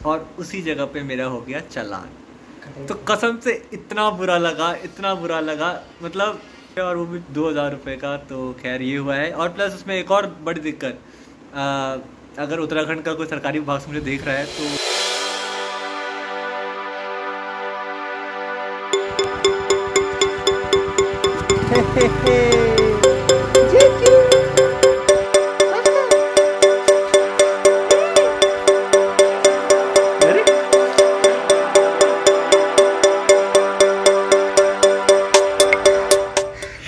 और उसी जगह पे मेरा हो गया चालान। तो कसम से इतना बुरा लगा मतलब, और वो भी 2000 रुपये का। तो खैर ये हुआ है। और प्लस उसमें एक और बड़ी दिक्कत, अगर उत्तराखंड का कोई सरकारी विभाग से मुझे देख रहा है तो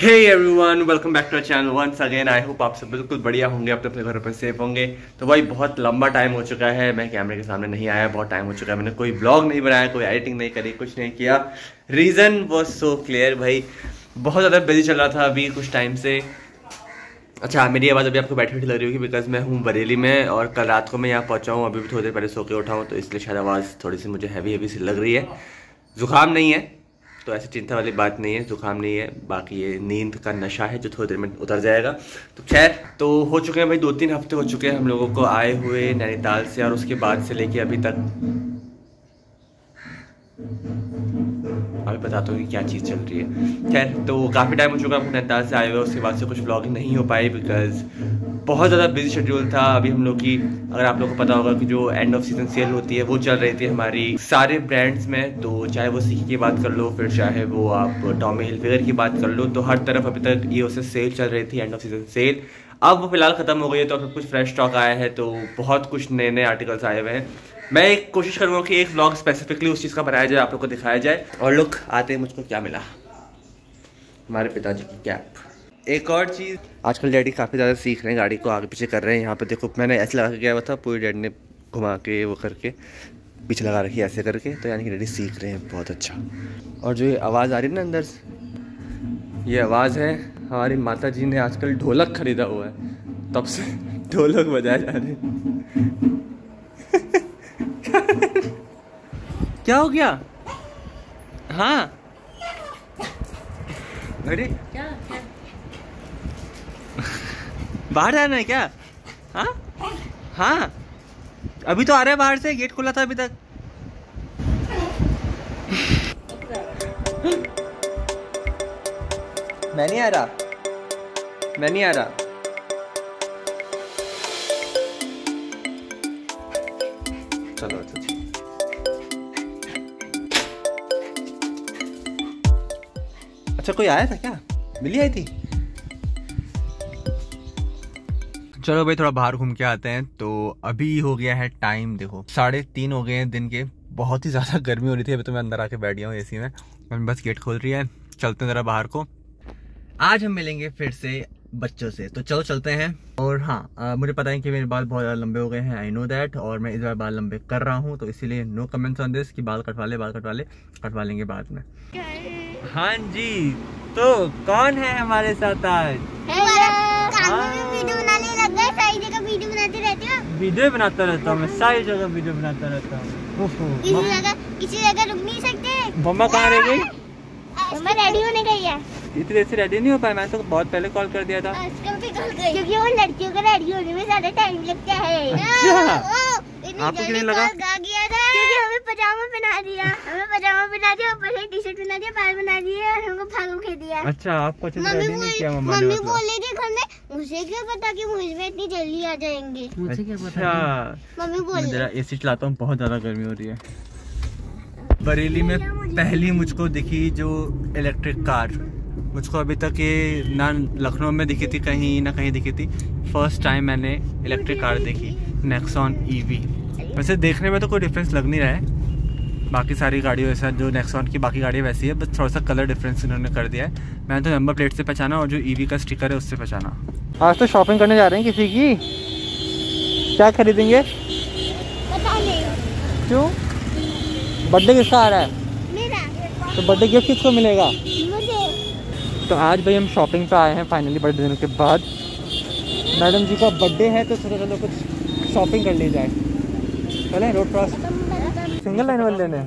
hey everyone, welcome back to our channel once again. I hope आप सब बिल्कुल बढ़िया होंगे, अपने अपने घरों पर सेफ होंगे। तो भाई बहुत लंबा टाइम हो चुका है मैं कैमरे के सामने नहीं आया, बहुत टाइम हो चुका है। मैंने कोई ब्लॉग नहीं बनाया, कोई एडिटिंग नहीं करी, कुछ नहीं किया। रीज़न वॉज सो क्लियर भाई, बहुत ज़्यादा बिजी चल रहा था अभी कुछ टाइम से। अच्छा, मेरी आवाज़ अभी आपको बैठी बैठी लग रही होगी बिकॉज मैं हूँ बरेली में और कल रात को मैं यहाँ पहुँचा हूँ। अभी भी थोड़ी देर पहले सो के उठा हूँ, तो इसलिए शायद आवाज़ थोड़ी सी मुझे हैवी सी लग रही है। जुकाम नहीं है तो ऐसी चिंता वाली बात नहीं है, जुकाम नहीं है, बाकी ये नींद का नशा है जो थोड़ी देर में उतर जाएगा। तो खैर, तो हो चुके हैं भाई 2-3 हफ्ते हो चुके हैं हम लोगों को आए हुए नैनीताल से, और उसके बाद से लेके अभी तक अभी बताता हूँ कि क्या चीज़ चल रही है। खैर, तो काफ़ी टाइम हो चुका है नैनीताल से आए हुए, उसके बाद से कुछ व्लॉगिंग नहीं हो पाई बिकॉज बहुत ज़्यादा बिजी शेड्यूल था। अभी हम लोग की, अगर आप लोगों को पता होगा कि जो एंड ऑफ सीजन सेल होती है वो चल रही थी हमारी सारे ब्रांड्स में। तो चाहे वो सिकी की बात कर लो, फिर चाहे वो आप टॉमी हिलफिगर की बात कर लो, तो हर तरफ अभी तक ये उससे सेल चल रही थी, एंड ऑफ सीजन सेल। अब वो फिलहाल ख़त्म हो गई है, तो अब कुछ फ्रेश स्टॉक आया है, तो बहुत कुछ नए नए आर्टिकल्स आए हुए हैं। मैं एक कोशिश करूँगा कि एक व्लॉग स्पेसिफिकली उस चीज़ का बनाया जाए, आप लोग को दिखाया जाए। और लुक, आते हैं मुझको क्या मिला, हमारे पिताजी की कैप। एक और चीज़, आजकल डैडी काफ़ी ज़्यादा सीख रहे हैं, गाड़ी को आगे पीछे कर रहे हैं। यहाँ पे देखो, मैंने ऐसे लगा के गया हुआ था, पूरी डैडी ने घुमा के वो करके पीछे लगा रखी है ऐसे करके, तो यानी कि डैडी सीख रहे हैं, बहुत अच्छा। और जो ये आवाज़ आ रही है ना अंदर से, ये आवाज़ है हमारी माता जी ने आजकल ढोलक खरीदा हुआ है, तब से ढोलक बजाए जा रहे हैं। क्या हो गया? हाँ, अरे क्या बाहर जाना है क्या? हाँ हाँ, अभी तो आ रहे हैं बाहर से, गेट खुला था अभी तक। मैं नहीं आ रहा, मैं नहीं आ रहा। चलो अच्छा, अच्छा कोई आया था क्या? मिली आई थी? चलो भाई, थोड़ा बाहर घूम के आते हैं। तो अभी हो गया है टाइम, देखो 3:30 हो गए हैं दिन के। बहुत ही ज़्यादा गर्मी हो रही थी, अभी तो मैं अंदर आके बैठ गया हूँ एसी में। मैं बस गेट खोल रही है, चलते हैं ज़रा बाहर को। आज हम मिलेंगे फिर से बच्चों से, तो चलो चलते हैं। और हाँ, मुझे पता है कि मेरे बाल बहुत ज़्यादा लंबे हो गए हैं, आई नो दैट, और मैं इस बार बाल लंबे कर रहा हूँ, तो इसीलिए नो कमेंट्स ऑन दिस कि बाल कटवा लेंगे बाद में। हाँ जी, तो कौन है हमारे साथ आज? वीडियो बनाता रहता हूँ मैं, सारी जगह वीडियो बनाता रहता हूँ। किसी जगह रुक नहीं सकते। मम्मा कहाँ रह गई? मम्मा रेडी होने गई है। इतनी देर से रेडी नहीं हो पाया, मैंने तो बहुत पहले कॉल कर दिया था। क्योंकि वो लड़कियों को रेडी होने में ज्यादा टाइम लगता है। अच्छा, आपको क्यों नहीं लगा? क्योंकि हमें पजामा पहना दिया, ऊपर से टी-शर्ट पहना दिया, बाल बना दिए और हमको भागो खेल दिया। अच्छा, आपको अच्छे से रेडी नहीं किया मम्मा ने? मम्मी बोल रही थी घर में, मुझे क्या पता कि मुझ में इतनी जल्दी आ जाएंगे। मुझे क्या पता? मम्मी बोल जरा एसी चलाता हूँ, बहुत ज्यादा गर्मी हो रही है। बरेली में पहली मुझको दिखी जो इलेक्ट्रिक कार, मुझको अभी तक ये ना लखनऊ में दिखी थी कहीं ना कहीं दिखी थी। फर्स्ट टाइम मैंने इलेक्ट्रिक कार देखी, नेक्सॉन ईवी। वैसे देखने में तो कोई डिफरेंस लग नहीं रहा है बाकी सारी गाड़ियों ऐसा, जो नेक्सॉन की बाकी गाड़ियाँ वैसी है, बस थोड़ा सा कलर डिफरेंस इन्होंने कर दिया है। मैंने तो नंबर प्लेट से पहचाना और जो ईवी का स्टिकर है उससे पहचाना। आज तो शॉपिंग करने जा रहे हैं किसी की, क्या खरीदेंगे? पता नहीं। क्यों? बर्थडे किसका आ रहा है? मेरा। तो बर्थडे गिफ्ट किसको मिलेगा? मुझे। तो आज भाई हम शॉपिंग पे आए हैं फाइनली, बड़े दिनों के बाद। मैडम जी का बर्थडे है तो सोचा चलो कुछ शॉपिंग कर ली जाए। चले रोड क्रॉस, सिंगल लाइन वाले लेने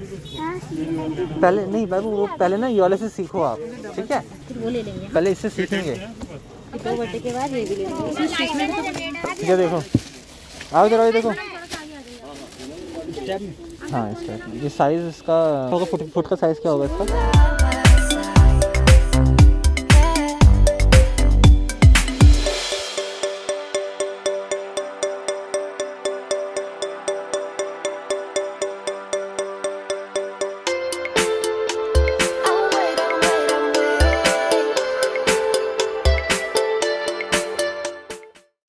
पहले नहीं बाबू, वो पहले ना ये वाले से सीखो आप, ठीक है? वो ले लेंगे पहले, इससे सीखेंगे। तो बर्थडे के बाद ये भी ले लेंगे। ठीक है, देखो आओ इधर, आओ देखो हाँ इस टाइप। ये साइज़ इसका होगा फुट का साइज़ क्या होगा इसका?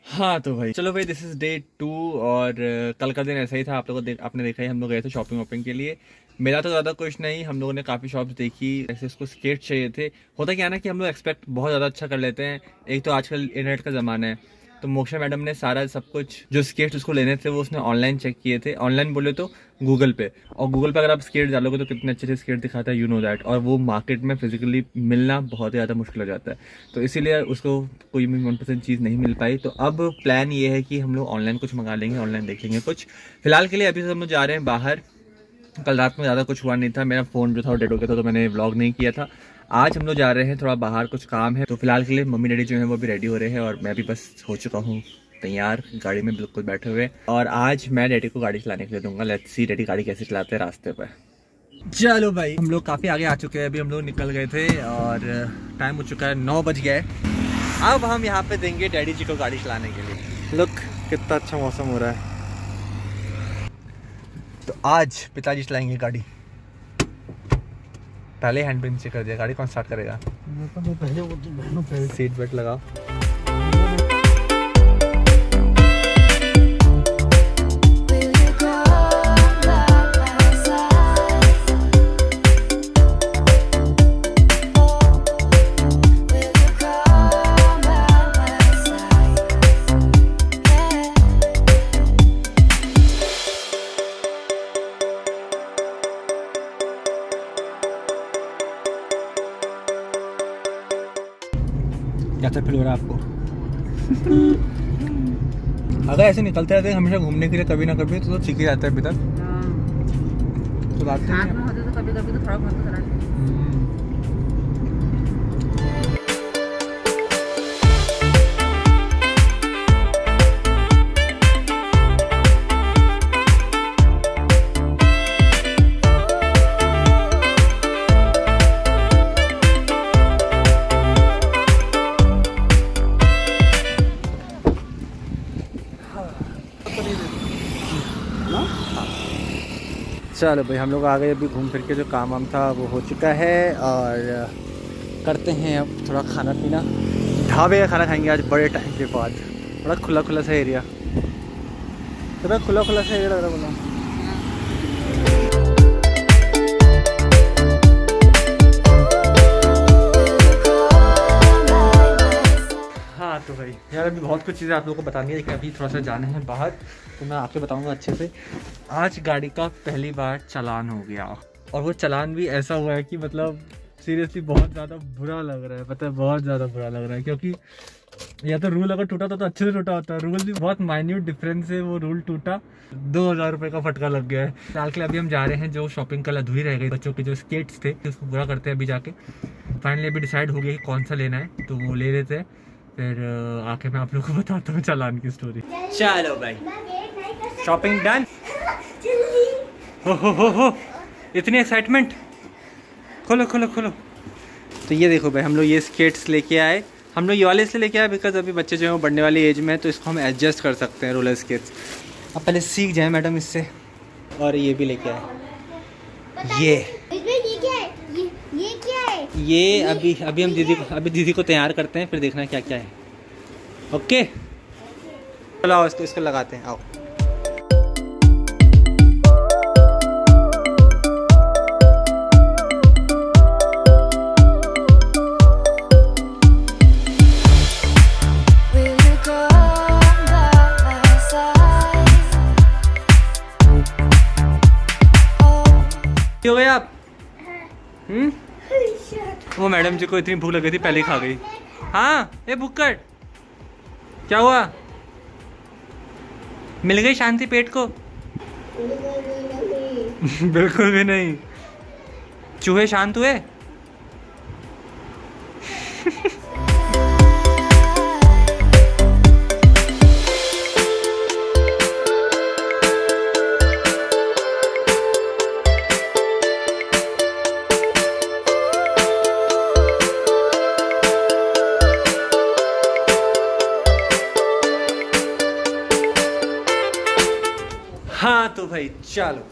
हाँ तो भाई चलो भाई, दिस इज डे 2 और कल का दिन ऐसा ही था। आप लोगों को आपने देखा ही, हम लोग गए थे शॉपिंग के लिए। मेरा तो ज़्यादा कुछ नहीं, हम लोगों ने काफ़ी शॉप्स देखी। ऐसे उसको स्केट चाहिए थे। होता क्या ना कि हम लोग एक्सपेक्ट बहुत ज़्यादा अच्छा कर लेते हैं। एक तो आजकल इंटरनेट का ज़माना है, तो मोक्षा मैडम ने सारा सब कुछ जो स्केट्स उसको लेने थे वो उसने ऑनलाइन चेक किए थे। ऑनलाइन बोले तो गूगल पे, और गूगल पे अगर आप स्केट डालोगे तो कितने अच्छे अच्छे स्केट दिखाता है, यू नो दैट। और वो मार्केट में फिजिकली मिलना बहुत ही ज़्यादा मुश्किल हो जाता है, तो इसीलिए उसको कोई भी मनपसंद चीज़ नहीं मिल पाई। तो अब प्लान ये है कि हम लोग ऑनलाइन कुछ मंगा लेंगे, ऑनलाइन देख लेंगे कुछ। फिलहाल के लिए अभी हम लोग जा रहे हैं बाहर। कल रात में ज़्यादा कुछ हुआ नहीं था, मेरा फ़ोन जो था वो डेड हो गया था, तो मैंने व्लॉग नहीं किया था। आज हम लोग जा रहे हैं थोड़ा बाहर, कुछ काम है। तो फिलहाल के लिए मम्मी डैडी जो है वो भी रेडी हो रहे हैं और मैं भी बस हो चुका हूँ तैयार, गाड़ी में बिल्कुल बैठे हुए। और आज मैं डैडी को गाड़ी चलाने के लिए दूंगा। लेट्स सी डैडी गाड़ी कैसे चलाते हैं रास्ते पर। चलो भाई, हम लोग काफ़ी आगे आ चुके हैं। अभी हम लोग निकल गए थे और टाइम हो चुका है 9 बज गए। अब हम यहाँ पे देंगे डैडी जी को गाड़ी चलाने के लिए। लुक कितना अच्छा मौसम हो रहा है। तो आज पिताजी चलाएंगे गाड़ी। पहले हैंड ब्रेक नीचे कर दिया, गाड़ी कौन स्टार्ट करेगा? सीट बेल्ट लगाओ। कैसा फील हो रहा है आपको? अगर ऐसे निकलते रहते हैं हमेशा घूमने के लिए कभी ना कभी तो सीख ही जाता है अभी तक। तो बात में होते तो कभी कभी तो थोड़ा बहुत तो चलो भाई, हम लोग आ गए। अभी घूम फिर के जो काम वाम था वो हो चुका है और करते हैं अब थोड़ा खाना पीना। ढाबे का खाना खाएंगे आज बड़े टाइम के बाद। बड़ा खुला खुला सा एरिया, तो बड़ा खुला खुला सा एरिया लग रहा बोला। हाँ तो भाई यार, अभी बहुत कुछ चीज़ें आप लोगों को बतानी है, लेकिन अभी थोड़ा सा जाना है बाहर, तो मैं आपको बताऊंगा अच्छे से। आज गाड़ी का पहली बार चालान हो गया, और वो चालान भी ऐसा हुआ है कि मतलब सीरियसली बहुत ज़्यादा बुरा लग रहा है। पता है, बहुत ज़्यादा बुरा लग रहा है, क्योंकि या तो रूल अगर टूटा था तो अच्छे से टूटा होता है। रूल भी बहुत माइन्यूट डिफरेंस है, वो रूल टूटा, 2000 रुपये का फटका लग गया है। फिलहाल के लिए अभी हम जा रहे हैं, जो शॉपिंग कल अधूरी रह गई, बच्चों के जो स्केट्स थे उसको पूरा करते हैं अभी जाके। फाइनली अभी डिसाइड हो गया कि कौन सा लेना है, तो वो ले लेते हैं। फिर आके मैं आप लोगों को बताता हूँ चालान की स्टोरी। चलो भाई, शॉपिंग डन। हो इतनी एक्साइटमेंट, खोलो खोलो खोलो। तो ये देखो भाई, हम लोग ये स्केट्स लेके आए। हम लोग ये वाले इसलिए लेके आए बिकॉज अभी बच्चे जो है वो बढ़ने वाली एज में है, तो इसको हम एडजस्ट कर सकते हैं रोलर स्केट्स। अब पहले सीख जाए मैडम इससे। और ये भी लेके आए। ये अभी हम दीदी को तैयार करते हैं, फिर देखना क्या क्या है। ओके चलो आओ, इसको लगाते हैं, आओ। हो गए आप? वो मैडम जी को इतनी भूख लगी थी, पहले ही खा गई। हाँ ये भुक्कड़, क्या हुआ? मिल गई शांति पेट को? बिल्कुल भी नहीं। चूहे शांत हुए? हाँ तो भाई चलो,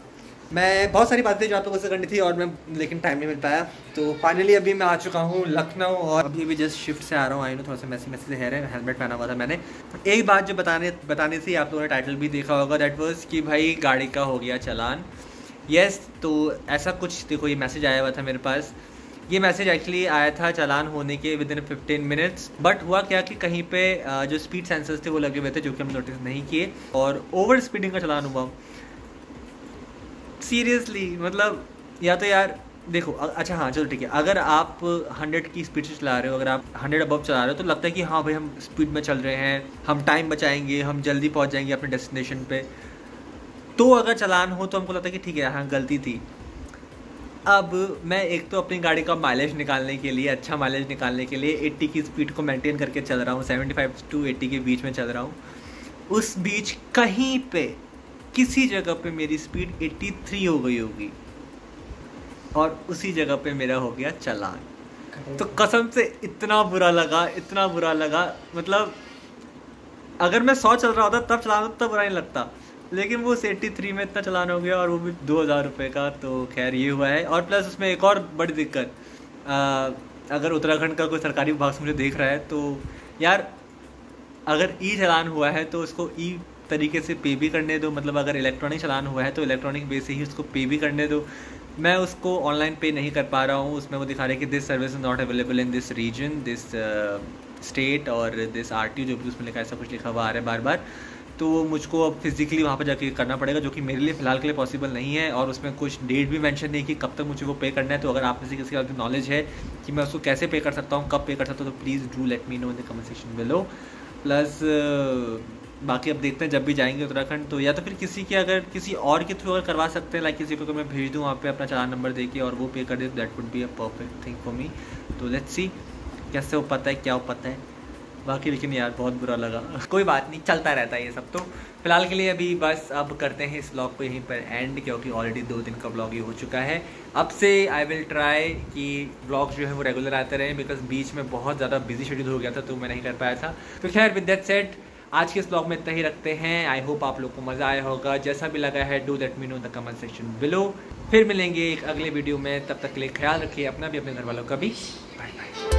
मैं बहुत सारी बातें जो आप लोगों से करनी थी और मैं लेकिन टाइम नहीं मिल पाया, तो फाइनली अभी मैं आ चुका हूँ लखनऊ और अभी भी जस्ट शिफ्ट से आ रहा हूँ। आई नो थोड़ा सा मैसी से हेयर है, हेलमेट पहना हुआ था मैंने। एक बात जो बतानी थी, आप लोगों ने टाइटल भी देखा होगा, दैट वाज कि भाई गाड़ी का हो गया चालान। यस, तो ऐसा कुछ देखो ये मैसेज आया हुआ था मेरे पास। ये मैसेज एक्चुअली आया था चालान होने के विद इन 15 मिनट्स, बट हुआ क्या कि कहीं पे जो स्पीड सेंसर्स थे वो लगे हुए थे जो कि हम नोटिस नहीं किए और ओवर स्पीडिंग का चालान हुआ। सीरियसली मतलब या तो यार देखो, अच्छा हाँ चलो ठीक है, अगर आप 100 की स्पीड से चला रहे हो, अगर आप 100 अबव चला रहे हो तो लगता है कि हाँ भाई हम स्पीड में चल रहे हैं, हम टाइम बचाएंगे, हम जल्दी पहुंच जाएंगे अपने डेस्टिनेशन पे। तो अगर चालान हो तो हमको लगता है कि ठीक है हाँ गलती थी। अब मैं एक तो अपनी गाड़ी का माइलेज निकालने के लिए, अच्छा माइलेज निकालने के लिए 80 की स्पीड को मेंटेन करके चल रहा हूँ, 75 to 80 के बीच में चल रहा हूँ। उस बीच कहीं पे किसी जगह पे मेरी स्पीड 83 हो गई होगी और उसी जगह पे मेरा हो गया चालान। तो कसम से इतना बुरा लगा, मतलब अगर मैं 100 चल रहा होता तब चलान होता बुरा नहीं लगता, लेकिन वो 83 में इतना चलान हो गया और वो भी 2000 रुपये का। तो खैर ये हुआ है। और प्लस उसमें एक और बड़ी दिक्कत, अगर उत्तराखंड का कोई सरकारी विभाग से मुझे देख रहा है तो यार अगर ई चालान हुआ है तो उसको ई तरीके से पे भी करने दो, मतलब अगर इलेक्ट्रॉनिक चालान हुआ है तो इलेक्ट्रॉनिक वे से ही उसको पे भी करने दो। मैं उसको ऑनलाइन पे नहीं कर पा रहा हूँ, उसमें वो दिखा रहा है कि this service is not available in this region, this state और दिस RTO, जो भी उसमें लिखा है, ऐसा कुछ लिखा हुआ आ रहा है बार बार। तो मुझको अब फिजिकली वहाँ पर जाके करना पड़ेगा, जो कि मेरे लिए फ़िलहाल के लिए पॉसिबल नहीं है। और उसमें कुछ डेट भी मेंशन नहीं कि कब तक मुझे वो पे करना है। तो अगर आप में से किसी की नॉलेज है कि मैं उसको कैसे पे कर सकता हूँ, कब पे कर सकता हूँ, तो please do let me know in the comment section below. Plus बाकी अब देखते हैं जब भी जाएंगे उत्तराखंड, तो या तो फिर किसी के अगर किसी और के थ्रू अगर करवा सकते हैं, लाइक किसी को मैं भेज दूँ वहाँ पे अपना चालान नंबर दे के और वो पे कर दे, that would be a perfect thing for me. तो लेट्स सी कैसे हो पाता है, क्या हो पाता है बाकी। लेकिन यार बहुत बुरा लगा, कोई बात नहीं, चलता रहता है ये सब। तो फिलहाल के लिए अभी बस अब करते हैं इस ब्लॉग को यहीं पर एंड, क्योंकि ऑलरेडी 2 दिन का ब्लॉग ही हो चुका है। अब से आई विल ट्राई कि ब्लॉग जो है वो रेगुलर आते रहें, बिकॉज बीच में बहुत ज़्यादा बिजी शेड्यूल हो गया था तो मैं नहीं कर पाया था। तो खैर विद दैट सेड आज के इस ब्लॉग में इतना ही रखते हैं। आई होप आप लोग को मज़ा आया होगा, जैसा भी लगा है do let me know in the comment section below. फिर मिलेंगे एक अगले वीडियो में, तब तक के लिए ख्याल रखिए अपना भी, अपने घर वालों का भी। Bye bye.